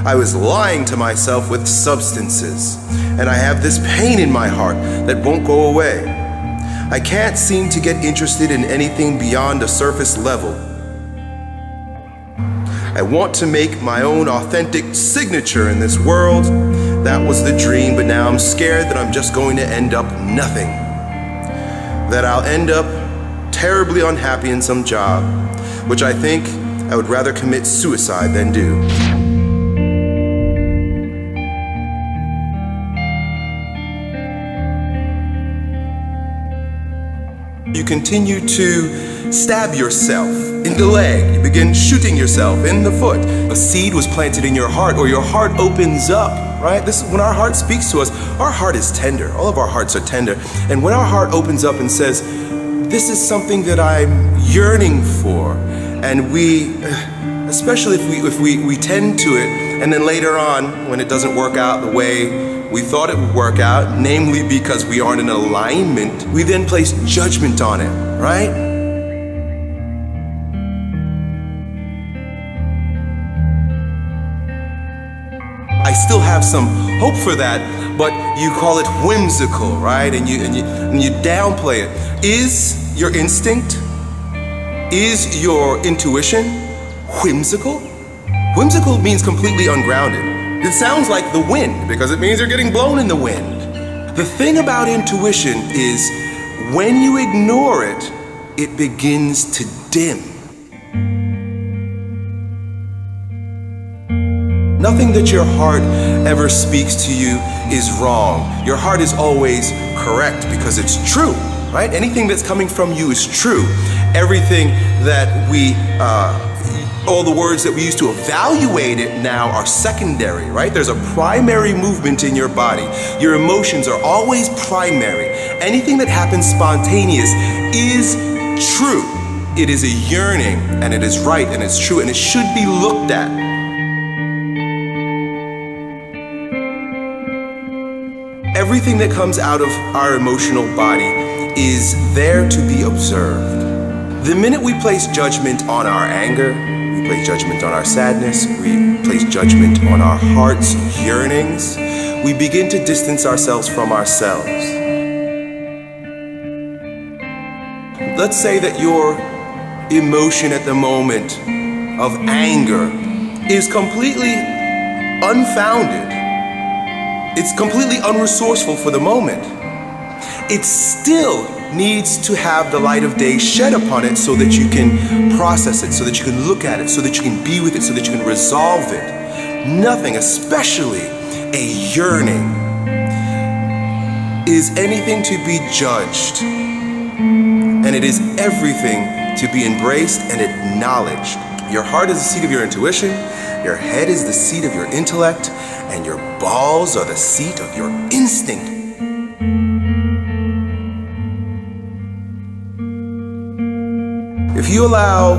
I was lying to myself with substances, and I have this pain in my heart that won't go away. I can't seem to get interested in anything beyond a surface level. I want to make my own authentic signature in this world. That was the dream, but now I'm scared that I'm just going to end up nothing. That I'll end up terribly unhappy in some job, which I think I would rather commit suicide than do. You continue to stab yourself in the leg. You begin shooting yourself in the foot. A seed was planted in your heart, or your heart opens up, right? This is when our heart speaks to us. Our heart is tender. All of our hearts are tender. And when our heart opens up and says, this is something that I'm yearning for, and we, especially if we tend to it, and then later on, when it doesn't work out the way we thought it would work out, namely because we aren't in alignment, we then place judgment on it, right? I still have some hope for that, but you call it whimsical, right? And you downplay it. Is your instinct, is your intuition whimsical? Whimsical means completely ungrounded. It sounds like the wind because it means you're getting blown in the wind. The thing about intuition is when you ignore it, it begins to dim. Nothing that your heart ever speaks to you is wrong. Your heart is always correct because it's true, right? Anything that's coming from you is true. Everything that all the words that we use to evaluate it now are secondary, right? There's a primary movement in your body. Your emotions are always primary. Anything that happens spontaneous is true. It is a yearning, and it is right, and it's true, and it should be looked at. Everything that comes out of our emotional body is there to be observed. The minute we place judgment on our anger, we place judgment on our sadness, we place judgment on our heart's yearnings, we begin to distance ourselves from ourselves. Let's say that your emotion at the moment of anger is completely unfounded. It's completely unresourceful for the moment. It still needs to have the light of day shed upon it so that you can process it, so that you can look at it, so that you can be with it, so that you can resolve it. Nothing, especially a yearning, is anything to be judged. And it is everything to be embraced and acknowledged. Your heart is the seat of your intuition, your head is the seat of your intellect, and your balls are the seat of your instinct. If you allow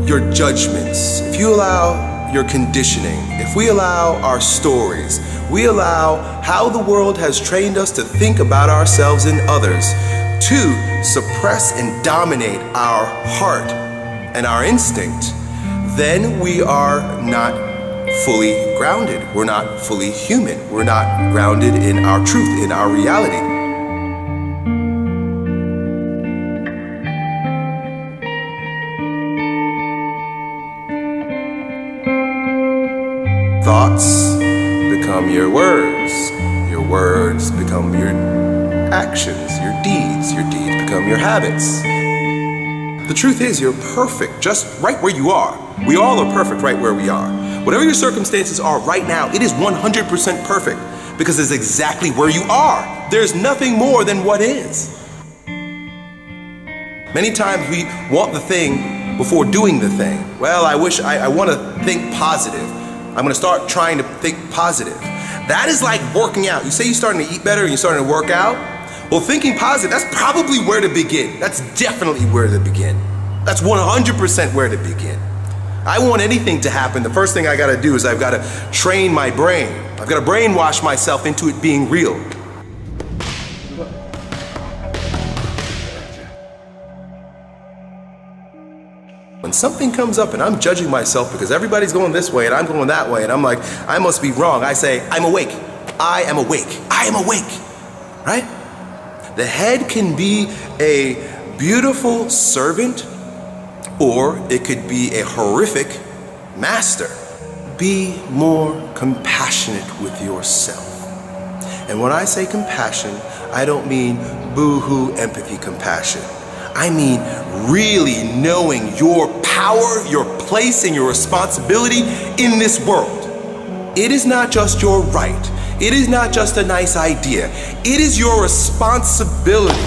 your judgments, if you allow your conditioning, if we allow our stories, we allow how the world has trained us to think about ourselves and others to suppress and dominate our heart and our instinct, then we are not fully grounded. We're not fully human. We're not grounded in our truth, in our reality. Thoughts become your words become your actions, your deeds become your habits. The truth is, you're perfect just right where you are. We all are perfect right where we are. Whatever your circumstances are right now, it is 100% perfect because it's exactly where you are. There's nothing more than what is. Many times we want the thing before doing the thing. Well, I want to think positive. I'm going to start trying to think positive. That is like working out. You say you're starting to eat better and you're starting to work out. Well, thinking positive, that's probably where to begin. That's definitely where to begin. That's 100% where to begin. I want anything to happen, the first thing I got to do is I've got to train my brain. I've got to brainwash myself into it being real. When something comes up and I'm judging myself because everybody's going this way and I'm going that way and I'm like, I must be wrong, I say, I'm awake. I am awake. I am awake. Right? The head can be a beautiful servant, or it could be a horrific master. Be more compassionate with yourself. And when I say compassion, I don't mean boo-hoo empathy compassion. I mean really knowing your power, your place, and your responsibility in this world. It is not just your right. It is not just a nice idea. It is your responsibility.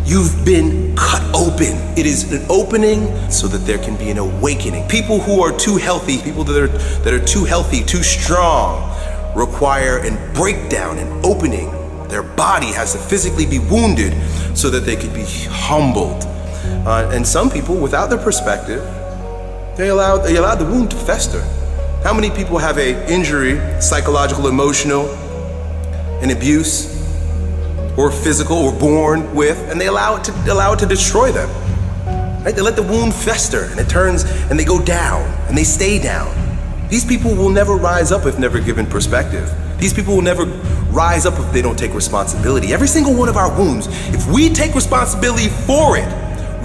You've been cut open. It is an opening so that there can be an awakening. People who are too healthy, people that are too healthy, too strong, require a breakdown, an opening. Their body has to physically be wounded so that they could be humbled. And some people, without their perspective, they allow the wound to fester. How many people have an injury, psychological, emotional, an abuse, or physical, or born with, and they allow it to destroy them? Right? They let the wound fester, and it turns, and they go down, and they stay down. These people will never rise up if never given perspective. These people will never rise up if they don't take responsibility. Every single one of our wounds, if we take responsibility for it,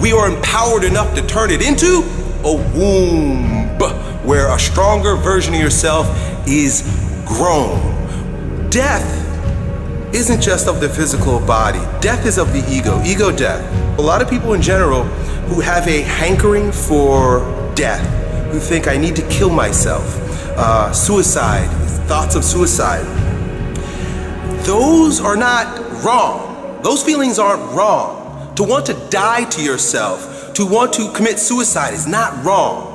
we are empowered enough to turn it into a womb where a stronger version of yourself is grown. Death isn't just of the physical body. Death is of the ego death. A lot of people in general who have a hankering for death, who think I need to kill myself, suicide, thoughts of suicide, those are not wrong. Those feelings aren't wrong. To want to die to yourself, to want to commit suicide is not wrong.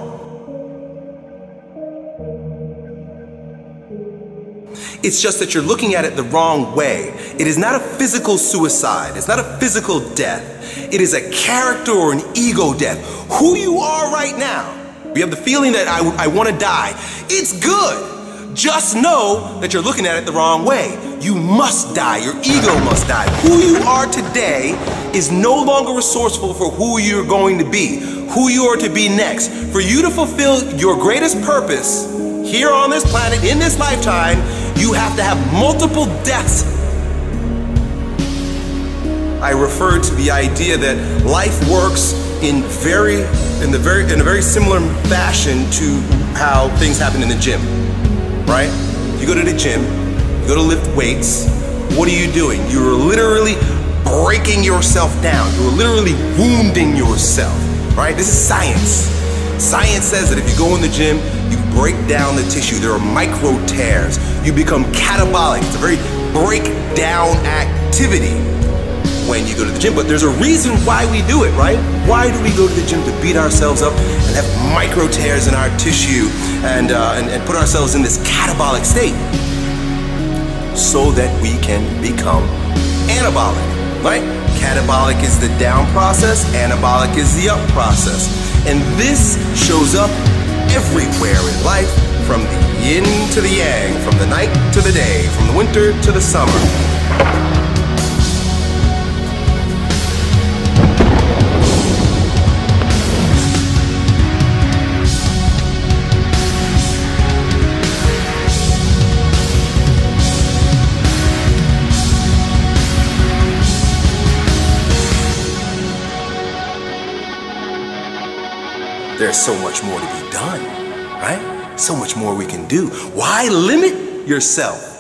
It's just that you're looking at it the wrong way. It is not a physical suicide. It's not a physical death. It is a character or an ego death. Who you are right now. You have the feeling that I want to die. It's good. Just know that you're looking at it the wrong way. You must die. Your ego must die. Who you are today is no longer resourceful for who you're going to be, who you are to be next. For you to fulfill your greatest purpose here on this planet, in this lifetime, you have to have multiple deaths. I refer to the idea that life works in a very similar fashion to how things happen in the gym, right? You go to the gym, you go to lift weights. What are you doing? You're literally breaking yourself down. You're literally wounding yourself, right? This is science. Science says that if you go in the gym, you break down the tissue. There are micro tears. You become catabolic. It's a very breakdown activity when you go to the gym. But there's a reason why we do it, right? Why do we go to the gym? To beat ourselves up and have micro tears in our tissue and put ourselves in this catabolic state so that we can become anabolic, right? Catabolic is the down process, anabolic is the up process. And this shows up everywhere in life, from the yin to the yang, from the night to the day, from the winter to the summer. There's so much more to be done, right? So much more we can do. Why limit yourself?